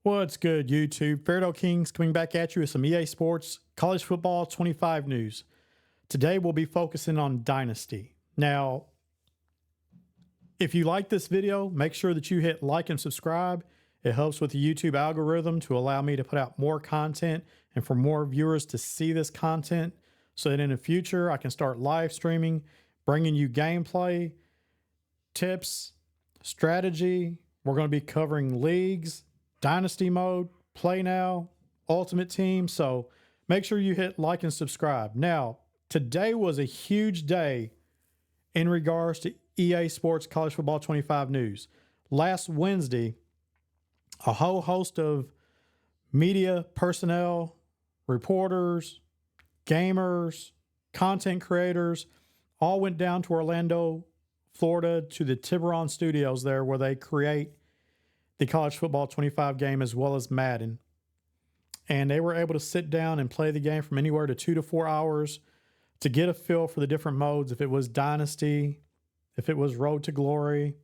What's good, YouTube? Fairdale Kings coming back at you with some EA Sports College Football 25 news. Today, we'll be focusing on Dynasty. Now, if you like this video, make sure that you hit like and subscribe. It helps with the YouTube algorithm to allow me to put out more content and for more viewers to see this content so that in the future, I can start live streaming, bringing you gameplay, tips, strategy. We're going to be covering leagues, Dynasty mode, play now, ultimate team. So make sure you hit like and subscribe. Now, today was a huge day in regards to EA Sports College Football 25 news. Last Wednesday, a whole host of media personnel, reporters, gamers, content creators all went down to Orlando, Florida to the Tiburon Studios there where they create the College Football 25 game as well as Madden. And they were able to sit down and play the game from anywhere to 2 to 4 hours to get a feel for the different modes. If it was Dynasty, if it was Road to Glory,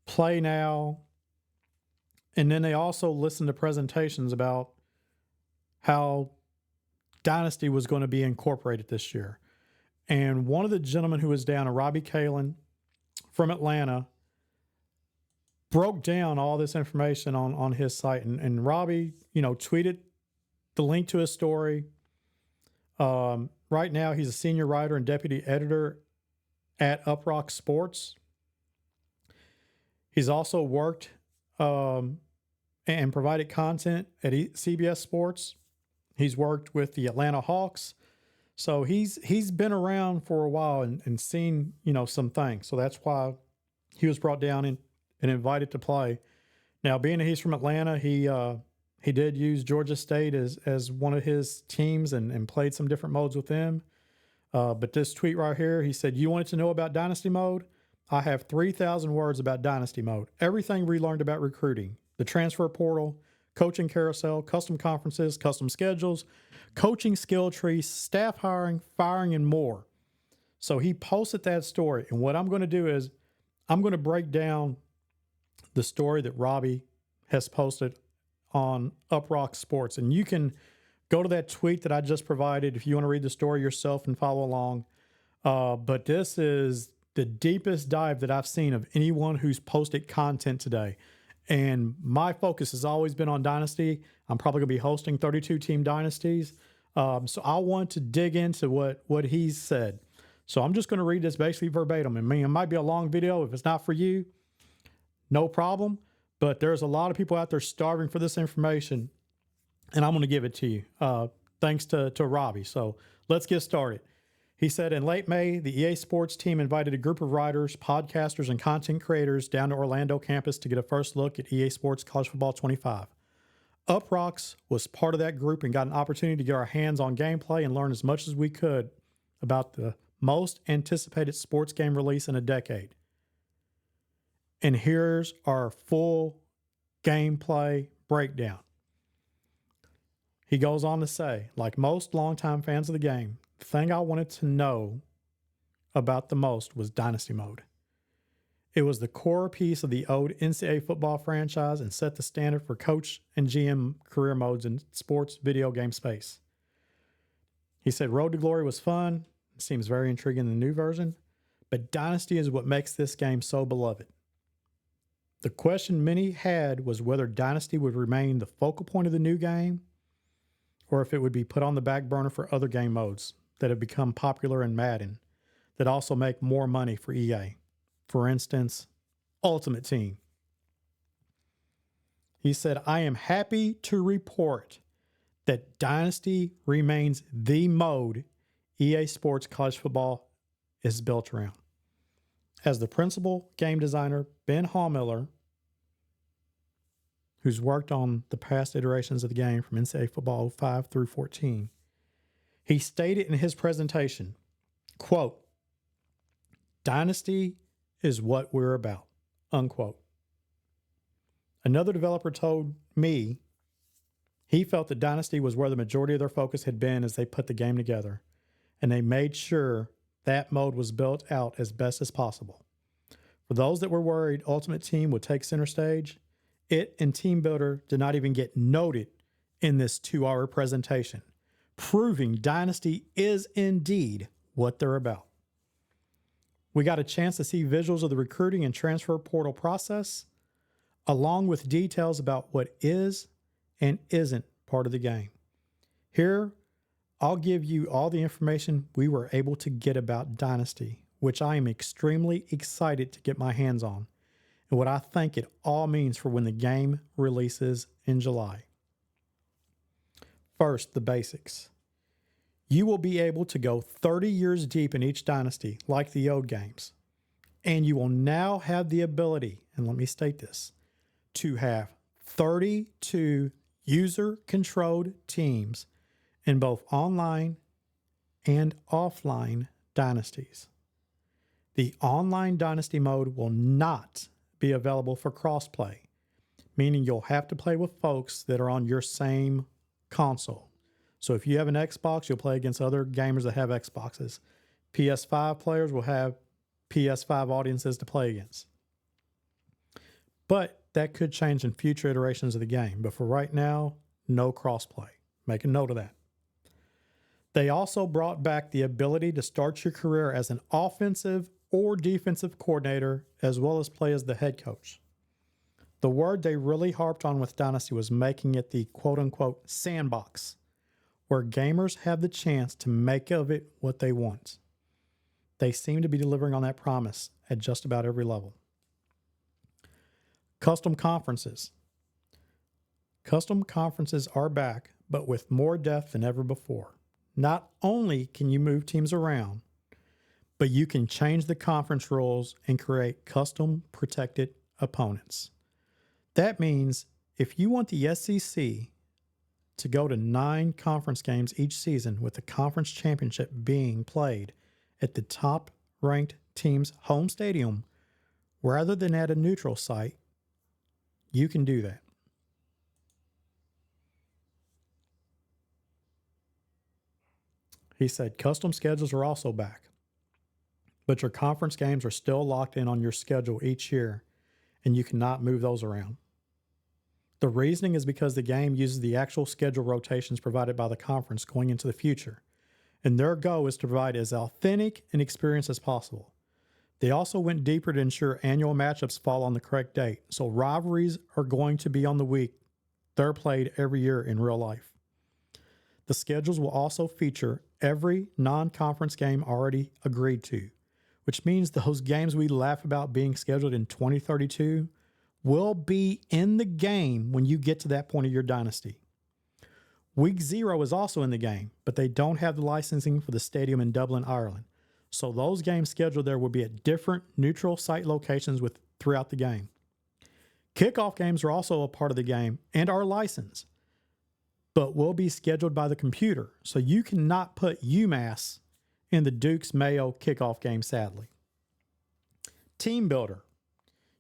Play Now. And then they also listened to presentations about how Dynasty was going to be incorporated this year. And one of the gentlemen who was down, Robby Kalland from Atlanta, broke down all this information on his site. And Robby, tweeted the link to his story. Right now, he's a senior writer and deputy editor at Uprock Sports. He's also worked and provided content at CBS Sports. He's worked with the Atlanta Hawks. So he's been around for a while and seen, some things. So that's why he was brought down and invited to play. Now, being that he's from Atlanta, he did use Georgia State as one of his teams and played some different modes with them. But this tweet right here, he said, "You wanted to know about Dynasty mode? I have 3,000 words about Dynasty mode. Everything we learned about recruiting, the transfer portal, coaching carousel, custom conferences, custom schedules, coaching skill trees, staff hiring, firing, and more." So he posted that story. And what I'm going to do is I'm going to break down the story that Robby has posted on Uprock Sports. And you can go to that tweet that I just provided if you want to read the story yourself and follow along. But this is the deepest dive that I've seen of anyone who's posted content today. And my focus has always been on Dynasty. I'm probably going to be hosting 32-team Dynasties. So I want to dig into what he's said. So I'm just going to read this basically verbatim. I mean, it might be a long video. If it's not for you, no problem. But there's a lot of people out there starving for this information, and I'm going to give it to you thanks to Robby. So let's get started. He said, in late May, the EA Sports team invited a group of writers, podcasters, and content creators down to Orlando campus to get a first look at EA Sports College Football 25. Uprocks was part of that group and got an opportunity to get our hands on gameplay and learn as much as we could about the most anticipated sports game release in a decade. And here's our full gameplay breakdown. He goes on to say, like most longtime fans of the game, the thing I wanted to know about the most was Dynasty mode. It was the core piece of the old NCAA football franchise and set the standard for coach and GM career modes in sports video game space. He said Road to Glory was fun. It seems very intriguing in the new version, but Dynasty is what makes this game so beloved. The question many had was whether Dynasty would remain the focal point of the new game or if it would be put on the back burner for other game modes that have become popular in Madden that also make more money for EA. For instance, Ultimate Team. He said, I am happy to report that Dynasty remains the mode EA Sports College Football is built around. As the principal game designer, Ben Hallmiller, who's worked on the past iterations of the game from NCAA Football 05 through 14, he stated in his presentation, quote, Dynasty is what we're about, unquote. Another developer told me he felt that Dynasty was where the majority of their focus had been as they put the game together, and they made sure that mode was built out as best as possible. For those that were worried Ultimate Team would take center stage, It and Team Builder did not even get noted in this 2-hour presentation, proving Dynasty is indeed what they're about. We got a chance to see visuals of the recruiting and transfer portal process, along with details about what is and isn't part of the game. Here, I'll give you all the information we were able to get about Dynasty, which I am extremely excited to get my hands on, and what I think it all means for when the game releases in July. First, the basics. You will be able to go 30 years deep in each dynasty, like the old games. And you will now have the ability, and let me state this, to have 32 user-controlled teams in both online and offline dynasties. The online dynasty mode will not be available for crossplay, meaning you'll have to play with folks that are on your same console. So if you have an Xbox, you'll play against other gamers that have Xboxes. PS5 players will have PS5 audiences to play against. But that could change in future iterations of the game. But for right now, no crossplay. Make a note of that. They also brought back the ability to start your career as an offensive or defensive coordinator, as well as play as the head coach. The word they really harped on with Dynasty was making it the quote-unquote sandbox, where gamers have the chance to make of it what they want. They seem to be delivering on that promise at just about every level. Custom conferences. Custom conferences are back, but with more depth than ever before. Not only can you move teams around, but you can change the conference rules and create custom protected opponents. That means if you want the SEC to go to 9 conference games each season with the conference championship being played at the top-ranked team's home stadium rather than at a neutral site, you can do that. He said custom schedules are also back, but your conference games are still locked in on your schedule each year, and you cannot move those around. The reasoning is because the game uses the actual schedule rotations provided by the conference going into the future, and their goal is to provide as authentic an experience as possible. They also went deeper to ensure annual matchups fall on the correct date, so rivalries are going to be on the week they're played every year in real life. The schedules will also feature every non-conference game already agreed to, which means those games we laugh about being scheduled in 2032 will be in the game when you get to that point of your dynasty. Week 0 is also in the game, but they don't have the licensing for the stadium in Dublin, Ireland. So those games scheduled there will be at different neutral site locations throughout the game. Kickoff games are also a part of the game and are licensed, but will be scheduled by the computer, so you cannot put UMass in the Duke's Mayo kickoff game, sadly. Team Builder.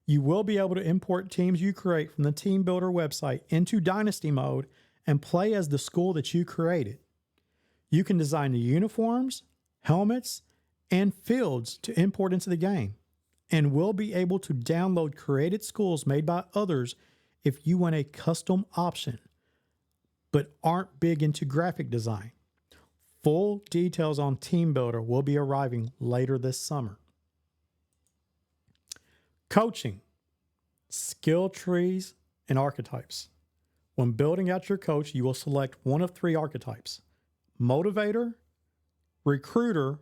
You will be able to import teams you create from the Team Builder website into Dynasty mode and play as the school that you created. You can design the uniforms, helmets, and fields to import into the game, and will be able to download created schools made by others if you want a custom option, but aren't big into graphic design. Full details on Team Builder will be arriving later this summer. Coaching, skill trees, and archetypes. When building out your coach, you will select one of 3 archetypes: motivator, recruiter,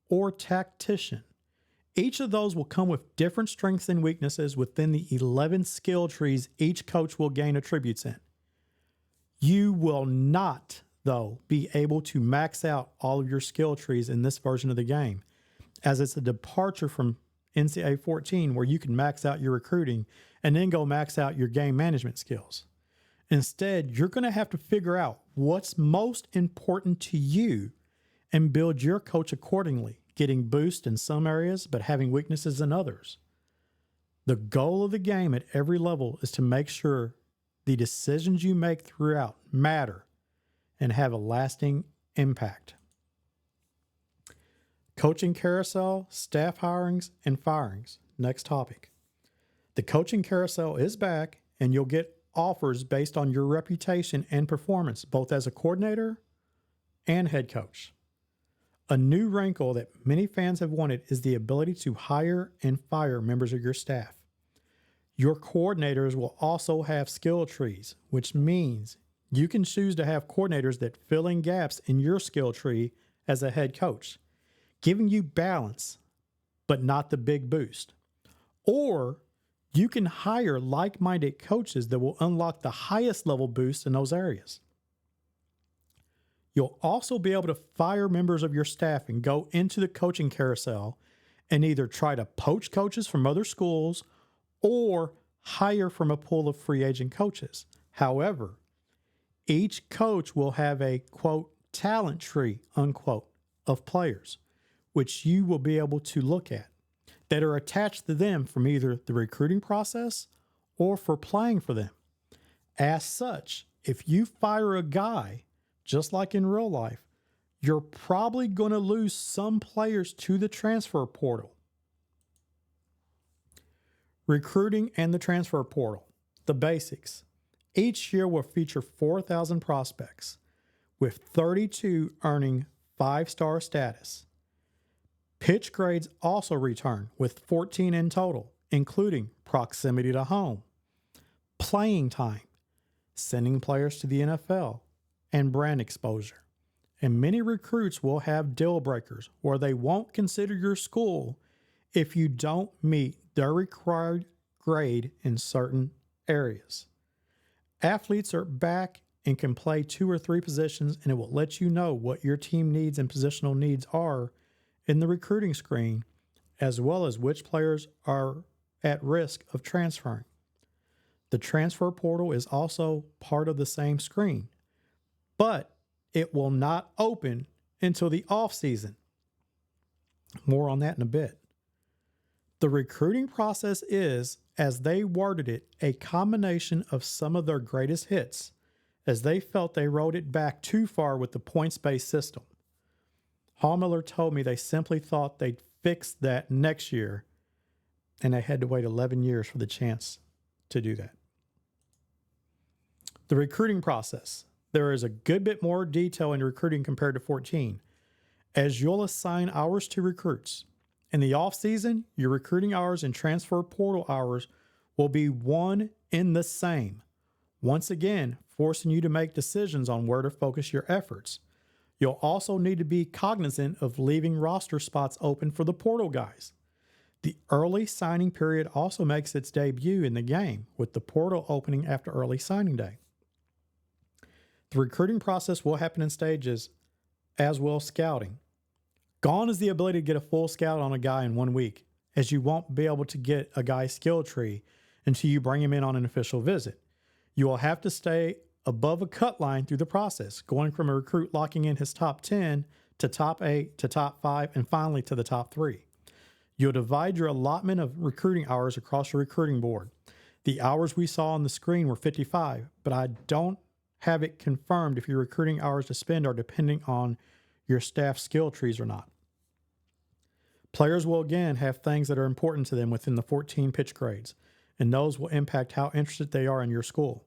or tactician. Each of those will come with different strengths and weaknesses within the 11 skill trees each coach will gain attributes in. You will not, though, be able to max out all of your skill trees in this version of the game, as it's a departure from NCAA 14 where you can max out your recruiting and then go max out your game management skills. Instead, you're going to have to figure out what's most important to you and build your coach accordingly, getting boosts in some areas but having weaknesses in others. The goal of the game at every level is to make sure the decisions you make throughout matter and have a lasting impact. Coaching carousel, staff hirings, and firings. Next topic. The coaching carousel is back and you'll get offers based on your reputation and performance, both as a coordinator and head coach. A new wrinkle that many fans have wanted is the ability to hire and fire members of your staff. Your coordinators will also have skill trees, which means you can choose to have coordinators that fill in gaps in your skill tree as a head coach, giving you balance, but not the big boost. Or you can hire like-minded coaches that will unlock the highest level boost in those areas. You'll also be able to fire members of your staff and go into the coaching carousel and either try to poach coaches from other schools or hire from a pool of free agent coaches. However, each coach will have a, quote, talent tree, unquote, of players, which you will be able to look at, that are attached to them from either the recruiting process or for playing for them. As such, if you fire a guy, just like in real life, you're probably going to lose some players to the transfer portal. Recruiting and the transfer portal. The basics. Each year will feature 4,000 prospects, with 32 earning 5-star status. Pitch grades also return, with 14 in total, including proximity to home, playing time, sending players to the NFL, and brand exposure. And many recruits will have deal breakers where they won't consider your school if you don't meet their required grade in certain areas. Athletes are back and can play 2 or 3 positions, and it will let you know what your team needs and positional needs are in the recruiting screen, as well as which players are at risk of transferring. The transfer portal is also part of the same screen, but it will not open until the off-season. More on that in a bit. The recruiting process is, as they worded it, a combination of some of their greatest hits, as they felt they rode it back too far with the points-based system. Hallmiller told me they simply thought they'd fix that next year, and they had to wait 11 years for the chance to do that. The recruiting process. There is a good bit more detail in recruiting compared to 14, as you'll assign hours to recruits. In the off-season, your recruiting hours and transfer portal hours will be one in the same, once again forcing you to make decisions on where to focus your efforts. You'll also need to be cognizant of leaving roster spots open for the portal guys. The early signing period also makes its debut in the game, with the portal opening after early signing day. The recruiting process will happen in stages, as will scouting. Gone is the ability to get a full scout on a guy in 1 week, as you won't be able to get a guy's skill tree until you bring him in on an official visit. You will have to stay above a cut line through the process, going from a recruit locking in his top 10 to top 8 to top 5 and finally to the top 3. You'll divide your allotment of recruiting hours across your recruiting board. The hours we saw on the screen were 55, but I don't have it confirmed if your recruiting hours to spend are depending on your staff skill trees or not. Players will again have things that are important to them within the 14 pitch grades, and those will impact how interested they are in your school.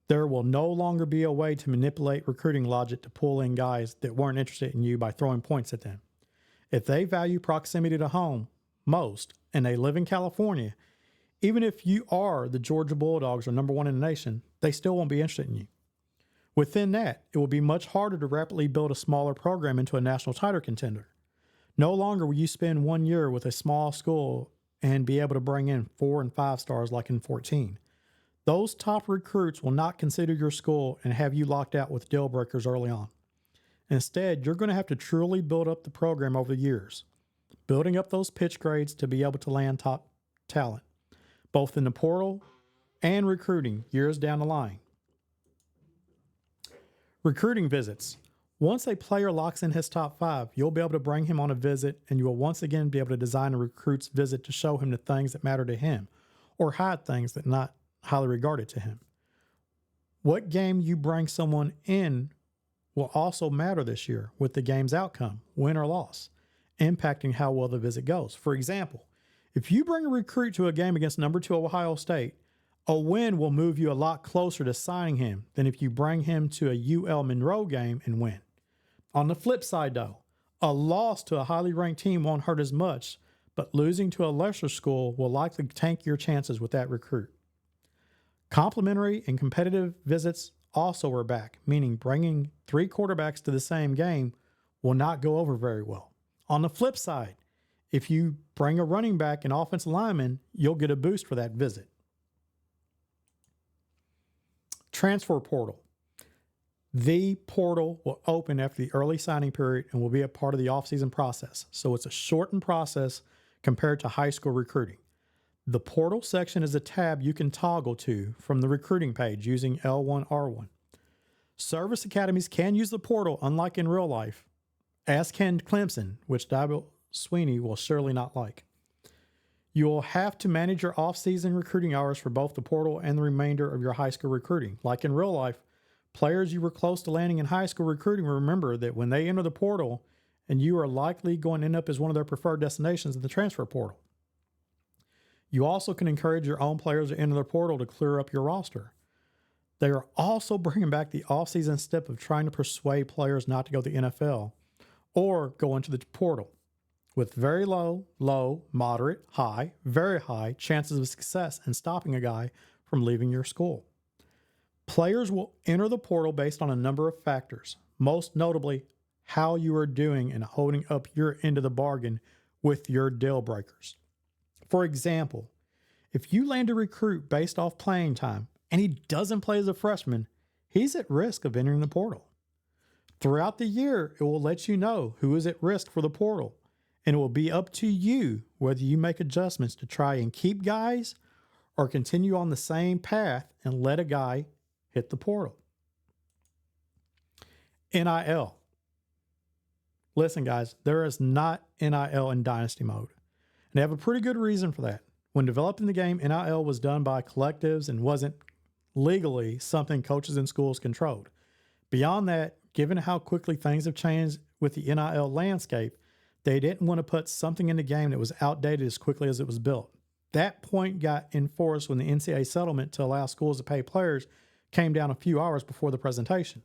There will no longer be a way to manipulate recruiting logic to pull in guys that weren't interested in you by throwing points at them. If they value proximity to home most, and they live in California, even if you are the Georgia Bulldogs or number 1 in the nation, they still won't be interested in you. Within that, it will be much harder to rapidly build a smaller program into a national title contender. No longer will you spend 1 year with a small school and be able to bring in 4 and 5 stars like in 14. Those top recruits will not consider your school and have you locked out with deal breakers early on. Instead, you're going to have to truly build up the program over the years, building up those pitch grades to be able to land top talent, both in the portal and recruiting years down the line. Recruiting visits. Once a player locks in his top 5, you'll be able to bring him on a visit, and you will once again be able to design a recruit's visit to show him the things that matter to him or hide things that are not highly regarded to him. What game you bring someone in will also matter this year with the game's outcome, win or loss, impacting how well the visit goes. For example, if you bring a recruit to a game against number 2 Ohio State, A win will move you a lot closer to signing him than if you bring him to a UL Monroe game and win. On the flip side, though, a loss to a highly ranked team won't hurt as much, but losing to a lesser school will likely tank your chances with that recruit. Complimentary and competitive visits also are back, meaning bringing 3 quarterbacks to the same game will not go over very well. On the flip side, if you bring a running back and offensive lineman, you'll get a boost for that visit. Transfer portal. The portal will open after the early signing period and will be a part of the offseason process. So it's a shortened process compared to high school recruiting. The portal section is a tab you can toggle to from the recruiting page using L1R1. Service academies can use the portal, unlike in real life, as can Clemson, which Dabo Sweeney will surely not like. You will have to manage your off-season recruiting hours for both the portal and the remainder of your high school recruiting. Like in real life, players you were close to landing in high school recruiting remember that when they enter the portal, and you are likely going to end up as one of their preferred destinations in the transfer portal. You also can encourage your own players to enter the portal to clear up your roster. They are also bringing back the off-season step of trying to persuade players not to go to the NFL or go into the portal, with very low, moderate, high, very high chances of success in stopping a guy from leaving your school. Players will enter the portal based on a number of factors, most notably how you are doing in holding up your end of the bargain with your deal breakers. For example, if you land a recruit based off playing time and he doesn't play as a freshman, he's at risk of entering the portal. Throughout the year, it will let you know who is at risk for the portal, and it will be up to you whether you make adjustments to try and keep guys or continue on the same path and let a guy hit the portal. NIL. Listen, guys, there is not NIL in Dynasty mode. And they have a pretty good reason for that. When developing the game, NIL was done by collectives and wasn't legally something coaches and schools controlled. Beyond that, given how quickly things have changed with the NIL landscape, they didn't want to put something in the game that was outdated as quickly as it was built. That point got enforced when the NCAA settlement to allow schools to pay players came down a few hours before the presentation.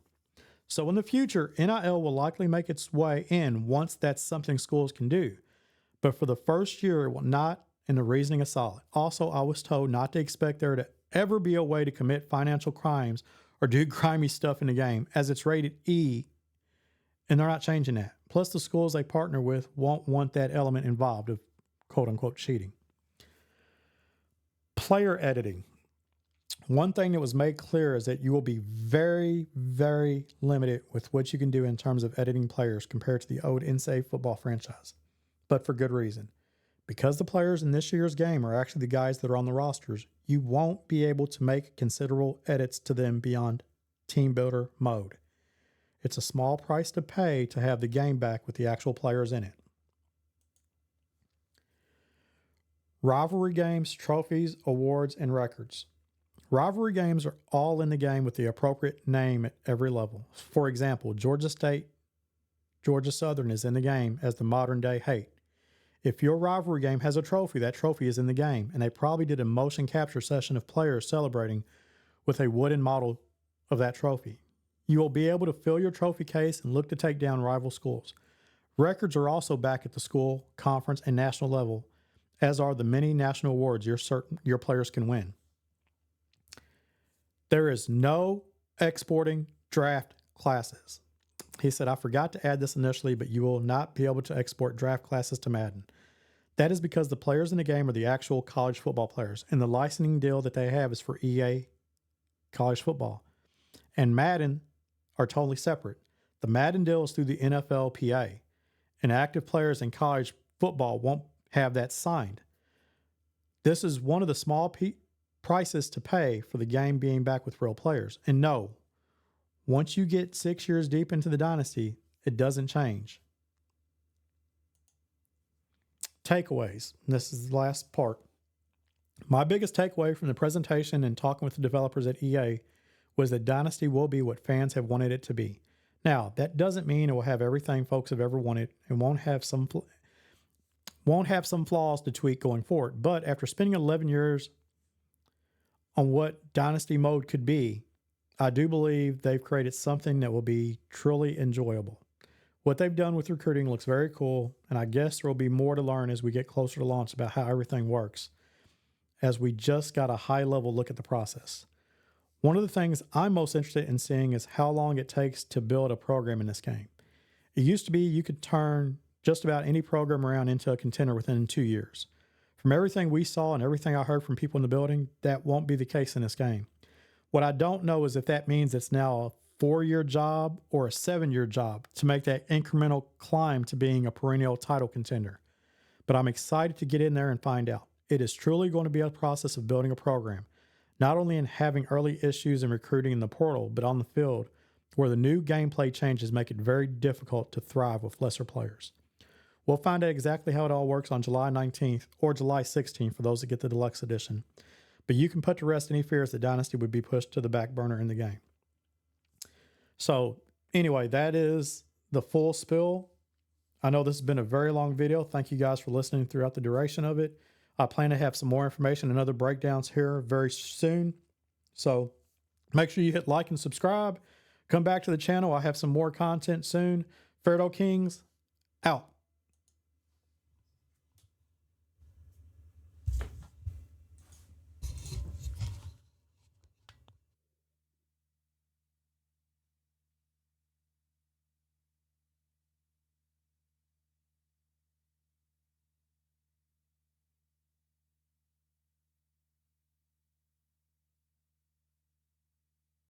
So in the future, NIL will likely make its way in once that's something schools can do. But for the first year, it will not, and the reasoning is solid. Also, I was told not to expect there to ever be a way to commit financial crimes or do grimy stuff in the game, as it's rated E, and they're not changing that. Plus, the schools they partner with won't want that element involved of quote-unquote cheating. Player editing. One thing that was made clear is that you will be very, very limited with what you can do in terms of editing players compared to the old NCAA football franchise. But for good reason. Because the players in this year's game are actually the guys that are on the rosters, you won't be able to make considerable edits to them beyond team builder mode. It's a small price to pay to have the game back with the actual players in it. Rivalry games, trophies, awards, and records. Rivalry games are all in the game with the appropriate name at every level. For example, Georgia State, Georgia Southern is in the game as the modern day hate. If your rivalry game has a trophy, that trophy is in the game, and they probably did a motion capture session of players celebrating with a wooden model of that trophy. You will be able to fill your trophy case and look to take down rival schools. Records are also back at the school, conference, and national level, as are the many national awards your players can win. There is no exporting draft classes. He said, I forgot to add this initially, but you will not be able to export draft classes to Madden. That is because the players in the game are the actual college football players, and the licensing deal that they have is for EA college football. And Madden are totally separate. The Madden deal is through the NFLPA, and active players in college football won't have that signed. This is one of the small prices to pay for the game being back with real players. And no, once you get 6 years deep into the Dynasty, it doesn't change. Takeaways. This is the last part. My biggest takeaway from the presentation and talking with the developers at EA was that Dynasty will be what fans have wanted it to be. Now, that doesn't mean it will have everything folks have ever wanted and won't have some flaws to tweak going forward. But after spending 11 years on what Dynasty mode could be, I do believe they've created something that will be truly enjoyable. What they've done with recruiting looks very cool, and I guess there will be more to learn as we get closer to launch about how everything works, as we just got a high-level look at the process. One of the things I'm most interested in seeing is how long it takes to build a program in this game. It used to be you could turn just about any program around into a contender within 2 years. From everything we saw and everything I heard from people in the building, that won't be the case in this game. What I don't know is if that means it's now a 4-year job or a 7-year job to make that incremental climb to being a perennial title contender. But I'm excited to get in there and find out. It is truly going to be a process of building a program, not only in having early issues in recruiting in the portal, but on the field, where the new gameplay changes make it very difficult to thrive with lesser players. We'll find out exactly how it all works on July 19th or July 16th for those that get the deluxe edition. But you can put to rest any fears that Dynasty would be pushed to the back burner in the game. So anyway, that is the full spill. I know this has been a very long video. Thank you guys for listening throughout the duration of it. I plan to have some more information and other breakdowns here very soon. So make sure you hit like and subscribe. Come back to the channel. I have some more content soon. Fairdale Kings, out.